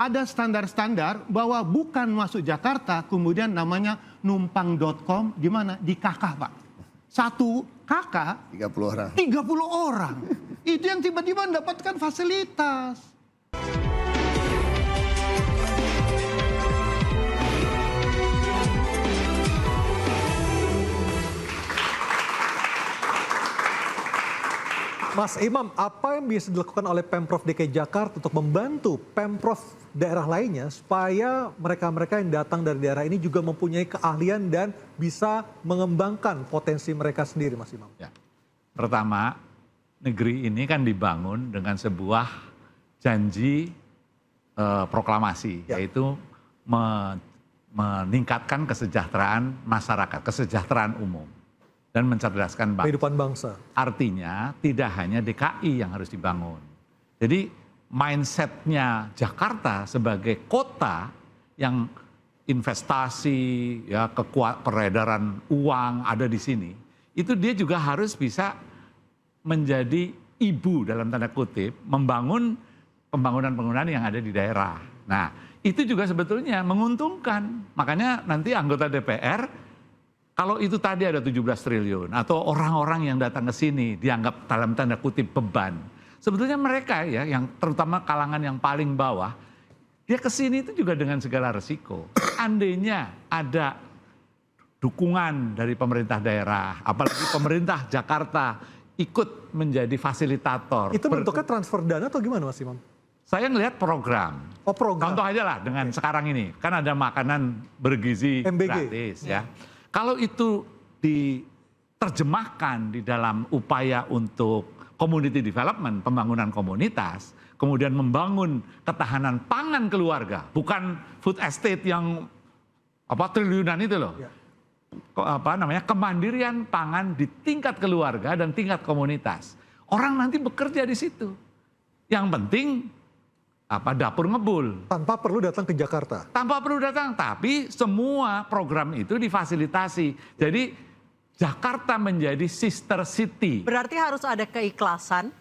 ada standar-standar bahwa bukan masuk Jakarta kemudian namanya numpang.com di mana? Di KK, Pak. Satu KK 30 orang. 30 orang. Itu yang tiba-tiba mendapatkan fasilitas. Mas Imam, apa yang bisa dilakukan oleh Pemprov DKI Jakarta untuk membantu Pemprov daerah lainnya supaya mereka-mereka yang datang dari daerah ini juga mempunyai keahlian dan bisa mengembangkan potensi mereka sendiri, Mas Imam? Ya. Pertama, negeri ini kan dibangun dengan sebuah janji proklamasi, yaitu meningkatkan kesejahteraan masyarakat, kesejahteraan umum. Dan mencerdaskan bangsa. Kehidupan bangsa. Artinya tidak hanya DKI yang harus dibangun. Jadi mindsetnya Jakarta sebagai kota yang investasi, ya peredaran uang ada di sini, itu dia juga harus bisa menjadi ibu dalam tanda kutip, membangun pembangunan-pembangunan yang ada di daerah. Nah, itu juga sebetulnya menguntungkan. Makanya nanti anggota DPR kalau itu tadi ada 17 triliun atau orang-orang yang datang ke sini dianggap dalam tanda kutip beban. Sebetulnya mereka ya yang terutama kalangan yang paling bawah, dia ke sini itu juga dengan segala resiko. Andainya ada dukungan dari pemerintah daerah, apalagi pemerintah Jakarta ikut menjadi fasilitator. Itu bentuknya transfer dana atau gimana, Mas Imam? Saya ngelihat program. Oh, program. Contoh aja lah dengan sekarang ini, kan ada makanan bergizi MBG. gratis ya. Kalau itu diterjemahkan di dalam upaya untuk community development, pembangunan komunitas, kemudian membangun ketahanan pangan keluarga, bukan food estate yang triliunan itu loh. Ya. Kemandirian pangan di tingkat keluarga dan tingkat komunitas. Orang nanti bekerja di situ. Yang penting dapur ngebul. Tanpa perlu datang ke Jakarta. Tanpa perlu datang, tapi semua program itu difasilitasi. Jadi Jakarta menjadi sister city. Berarti harus ada keikhlasan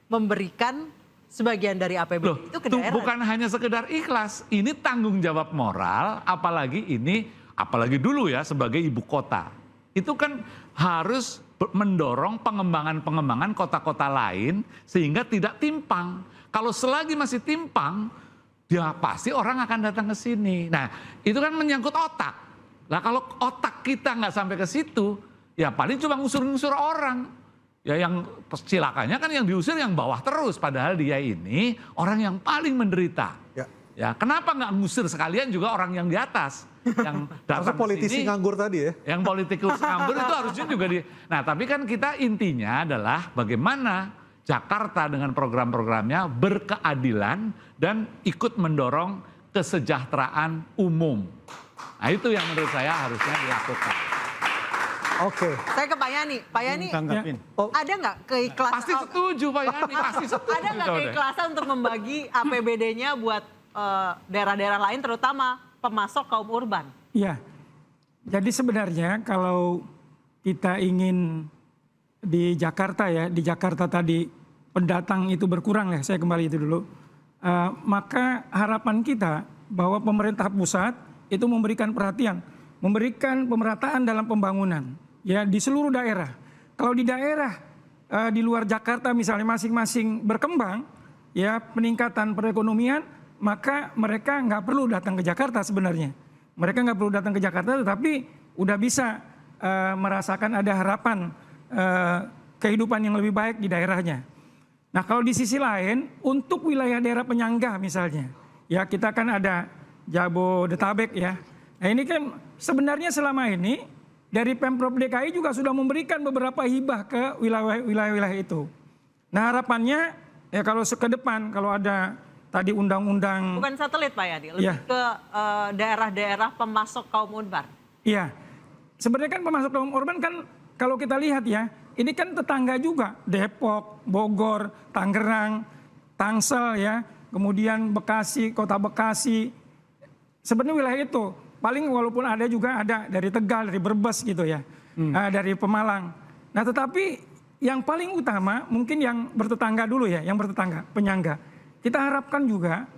memberikan sebagian dari APBD itu ke daerah. Bukan hanya sekedar ikhlas, ini tanggung jawab moral, apalagi dulu ya sebagai ibu kota. Itu kan harus mendorong pengembangan kota-kota lain sehingga tidak timpang. Kalau selagi masih timpang, ya pasti orang akan datang ke sini. Nah, itu kan menyangkut otak. Nah, kalau otak kita nggak sampai ke situ, ya paling cuma ngusur-ngusur orang. Ya yang cilakannya kan yang diusir yang bawah terus, padahal dia ini orang yang paling menderita. Ya, kenapa nggak ngusir sekalian juga orang yang di atas? Yang datang politisi sini, nganggur tadi ya? Yang politikus nganggur itu harusnya juga Nah, tapi kan kita intinya adalah bagaimana Jakarta dengan program-programnya berkeadilan dan ikut mendorong kesejahteraan umum. Nah, itu yang menurut saya harusnya dilakukan. Oke. Saya ke Pak Yani. Pak Yani, ada nggak keikhlasan? Pasti setuju Pak Yani, pasti setuju. Ada nggak keikhlasan untuk membagi APBD-nya buat daerah-daerah lain, terutama pemasok kaum urban? Iya. Jadi sebenarnya kalau kita ingin di Jakarta ya, di Jakarta tadi pendatang itu berkurang ya, saya kembali itu dulu. Maka harapan kita bahwa pemerintah pusat itu memberikan perhatian, memberikan pemerataan dalam pembangunan ya di seluruh daerah. Kalau di daerah di luar Jakarta misalnya masing-masing berkembang ya peningkatan perekonomian, maka mereka nggak perlu datang ke Jakarta sebenarnya. Mereka nggak perlu datang ke Jakarta, tetapi udah bisa merasakan ada harapan kehidupan yang lebih baik di daerahnya. Nah, kalau di sisi lain untuk wilayah daerah penyangga misalnya, ya kita kan ada Jabodetabek ya. Nah, ini kan sebenarnya selama ini dari Pemprov DKI juga sudah memberikan beberapa hibah ke wilayah-wilayah itu. Nah, harapannya ya kalau ke depan kalau ada tadi undang-undang. Bukan satelit Pak Yani, lebih ke daerah-daerah pemasok kaum urban. Iya, sebenarnya kan pemasok kaum urban kan kalau kita lihat ya, ini kan tetangga juga, Depok, Bogor, Tangerang, Tangsel ya, kemudian Bekasi, kota Bekasi. Sebenarnya wilayah itu, paling walaupun ada juga ada dari Tegal, dari Brebes gitu ya, dari Pemalang. Nah tetapi yang paling utama mungkin yang bertetangga dulu ya, yang bertetangga, penyangga. Kita harapkan juga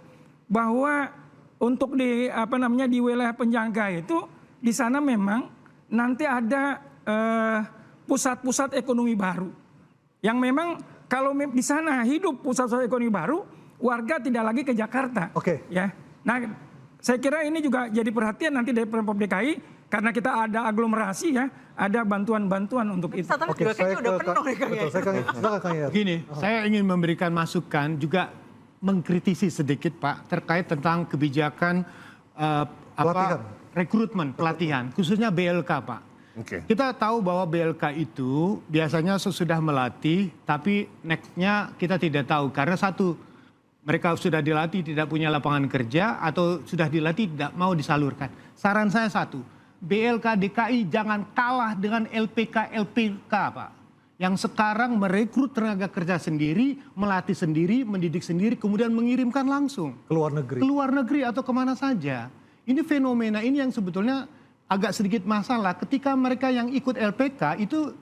bahwa untuk di di wilayah penyangga itu di sana memang nanti ada pusat-pusat ekonomi baru yang memang kalau di sana hidup pusat-pusat ekonomi baru, warga tidak lagi ke Jakarta. Oke. Ya. Nah, saya kira ini juga jadi perhatian nanti dari Pemprov DKI karena kita ada aglomerasi ya, ada bantuan-bantuan untuk itu. Satelit juga kayaknya udah penuh nih Kang betul, silakan Kang Yayat. Gini, saya ingin memberikan masukan juga mengkritisi sedikit Pak terkait tentang kebijakan Pelatihan. rekrutmen pelatihan, khususnya BLK Pak. Oke. Kita tahu bahwa BLK itu biasanya sesudah melatih, tapi nextnya kita tidak tahu karena satu, mereka sudah dilatih tidak punya lapangan kerja atau sudah dilatih tidak mau disalurkan. Saran saya satu, BLK DKI jangan kalah dengan LPK Pak. Yang sekarang merekrut tenaga kerja sendiri, melatih sendiri, mendidik sendiri, kemudian mengirimkan langsung. Keluar negeri. Keluar negeri atau kemana saja. Ini fenomena ini yang sebetulnya agak sedikit masalah ketika mereka yang ikut LPK itu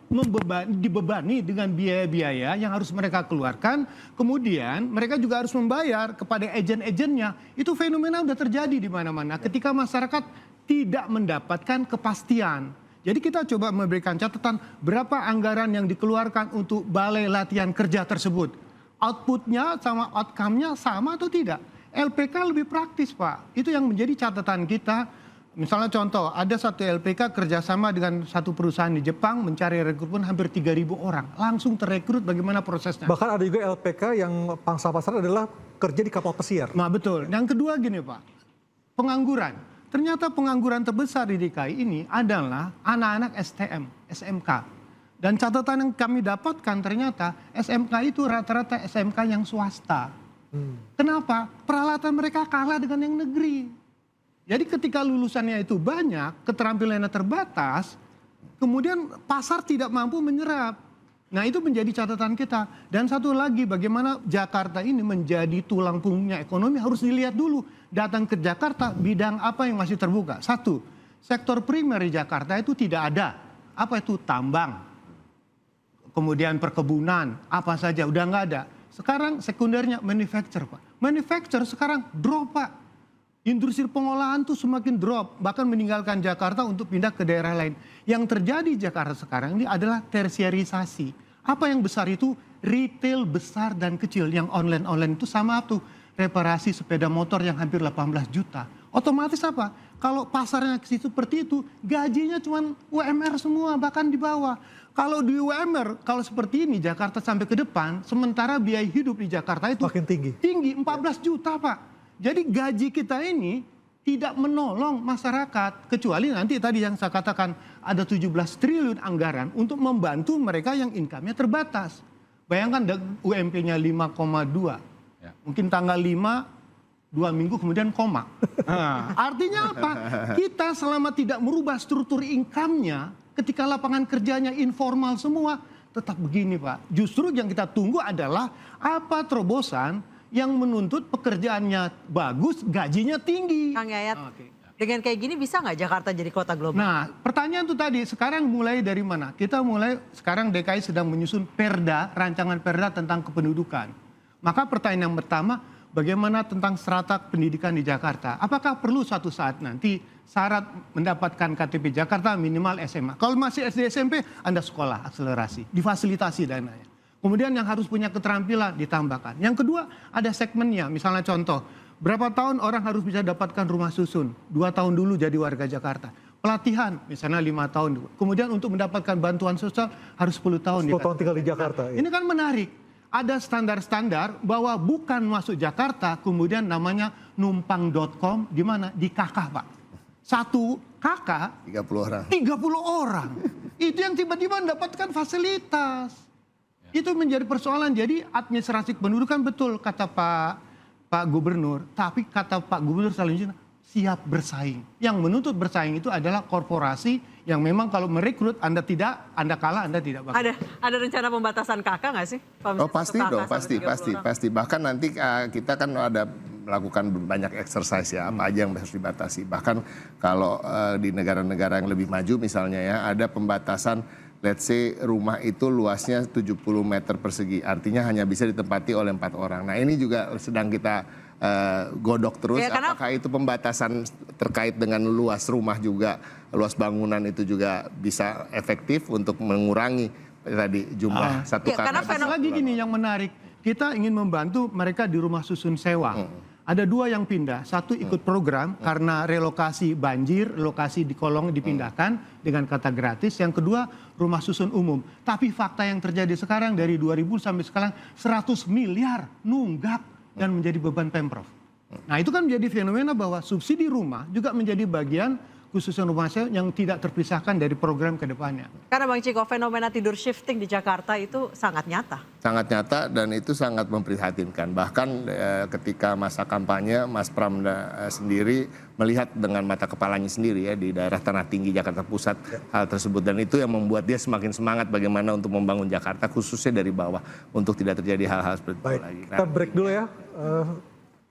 dibebani dengan biaya-biaya yang harus mereka keluarkan. Kemudian mereka juga harus membayar kepada agen-agennya. Itu fenomena sudah terjadi di mana-mana ketika masyarakat tidak mendapatkan kepastian. Jadi kita coba memberikan catatan berapa anggaran yang dikeluarkan untuk balai latihan kerja tersebut. Outputnya sama outcome-nya sama atau tidak. LPK lebih praktis Pak. Itu yang menjadi catatan kita. Misalnya contoh, ada satu LPK kerjasama dengan satu perusahaan di Jepang mencari rekrutmen hampir 3.000 orang. Langsung terrekrut bagaimana prosesnya. Bahkan ada juga LPK yang pangsa pasar adalah kerja di kapal pesiar. Nah betul. Yang kedua gini Pak, pengangguran. Ternyata pengangguran terbesar di DKI ini adalah anak-anak STM, SMK. Dan catatan yang kami dapatkan ternyata SMK itu rata-rata SMK yang swasta. Kenapa? Peralatan mereka kalah dengan yang negeri. Jadi ketika lulusannya itu banyak, keterampilannya terbatas, kemudian pasar tidak mampu menyerap. Nah itu menjadi catatan kita. Dan satu lagi bagaimana Jakarta ini menjadi tulang punggungnya ekonomi harus dilihat dulu. Datang ke Jakarta bidang apa yang masih terbuka. Satu, sektor primer di Jakarta itu tidak ada. Apa itu? Tambang. Kemudian perkebunan, apa saja udah nggak ada. Sekarang sekundernya manufacture Pak. Manufacture sekarang drop Pak. Industri pengolahan tuh semakin drop, bahkan meninggalkan Jakarta untuk pindah ke daerah lain. Yang terjadi di Jakarta sekarang ini adalah tersiarisasi. Apa yang besar itu? Retail besar dan kecil. Yang online-online itu sama tuh. Reparasi sepeda motor yang hampir 18 juta. Otomatis apa? Kalau pasarnya ke situ seperti itu, gajinya cuma UMR semua, bahkan di bawah. Kalau di UMR, kalau seperti ini Jakarta sampai ke depan, sementara biaya hidup di Jakarta itu makin tinggi. Tinggi, 14 juta Pak. Jadi gaji kita ini tidak menolong masyarakat. Kecuali nanti tadi yang saya katakan ada 17 triliun anggaran untuk membantu mereka yang income-nya terbatas. Bayangkan UMP-nya 5,2. Ya. Mungkin tanggal 5, 2 minggu kemudian koma. Nah, artinya apa? Kita selama tidak merubah struktur income-nya, ketika lapangan kerjanya informal semua, tetap begini Pak. Justru yang kita tunggu adalah apa terobosan yang menuntut pekerjaannya bagus, gajinya tinggi. Kang Yayat, dengan kayak gini bisa nggak Jakarta jadi kota global? Nah, pertanyaan itu tadi, sekarang mulai dari mana? Kita mulai, sekarang DKI sedang menyusun perda, rancangan perda tentang kependudukan. Maka pertanyaan yang pertama, bagaimana tentang strata pendidikan di Jakarta? Apakah perlu suatu saat nanti syarat mendapatkan KTP Jakarta minimal SMA? Kalau masih SD SMP, Anda sekolah akselerasi, difasilitasi dananya. Kemudian yang harus punya keterampilan ditambahkan. Yang kedua ada segmennya, misalnya contoh, berapa tahun orang harus bisa dapatkan rumah susun? 2 tahun dulu jadi warga Jakarta. Pelatihan misalnya 5 tahun. Kemudian untuk mendapatkan bantuan sosial harus 10 tahun. 10 tahun tinggal di Jakarta. Ini kan menarik. Ada standar-standar bahwa bukan masuk Jakarta, kemudian namanya numpang.com, di mana? Di KK Pak. Satu KK 30 orang. 30 orang. Itu yang tiba-tiba mendapatkan fasilitas. Itu menjadi persoalan. Jadi administrasi kependudukan betul kata Pak Gubernur. Tapi kata Pak Gubernur selanjutnya siap bersaing. Yang menuntut bersaing itu adalah korporasi yang memang kalau merekrut Anda tidak, Anda kalah, Anda tidak bakal. Ada rencana pembatasan KK nggak sih? Oh pasti dong, pasti. Bahkan nanti kita kan ada melakukan banyak exercise ya, apa aja yang harus dibatasi. Bahkan kalau di negara-negara yang lebih maju misalnya ya, ada pembatasan. Let's say rumah itu luasnya 70 meter persegi, artinya hanya bisa ditempati oleh 4 orang. Nah ini juga sedang kita godok terus. Ya, karena- Apakah itu pembatasan terkait dengan luas rumah juga, luas bangunan itu juga bisa efektif untuk mengurangi tadi jumlah satu Ya, karena kakak. Satu lagi gini yang menarik, kita ingin membantu mereka di rumah susun sewa. Ada 2 yang pindah, satu ikut program karena relokasi banjir, relokasi di kolong dipindahkan dengan kata gratis. Yang kedua rumah susun umum. Tapi fakta yang terjadi sekarang dari 2000 sampai sekarang 100 miliar nunggak dan menjadi beban Pemprov. Nah itu kan menjadi fenomena bahwa subsidi rumah juga menjadi bagian khususnya rumah sewa yang tidak terpisahkan dari program ke depannya. Karena Bang Ciko, fenomena tidur shifting di Jakarta itu sangat nyata. Sangat nyata dan itu sangat memprihatinkan. Bahkan ketika masa kampanye, Mas Pram sendiri melihat dengan mata kepalanya sendiri ya di daerah Tanah Tinggi Jakarta Pusat hal tersebut. Dan itu yang membuat dia semakin semangat bagaimana untuk membangun Jakarta khususnya dari bawah untuk tidak terjadi hal-hal seperti itu Baik, lagi. kita break dulu ya.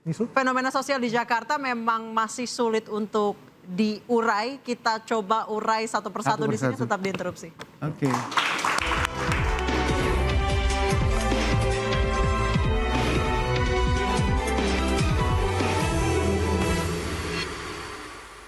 Nisu? Fenomena sosial di Jakarta memang masih sulit untuk diurai. Kita coba urai satu persatu di sini, tetap diinterupsi. Oke.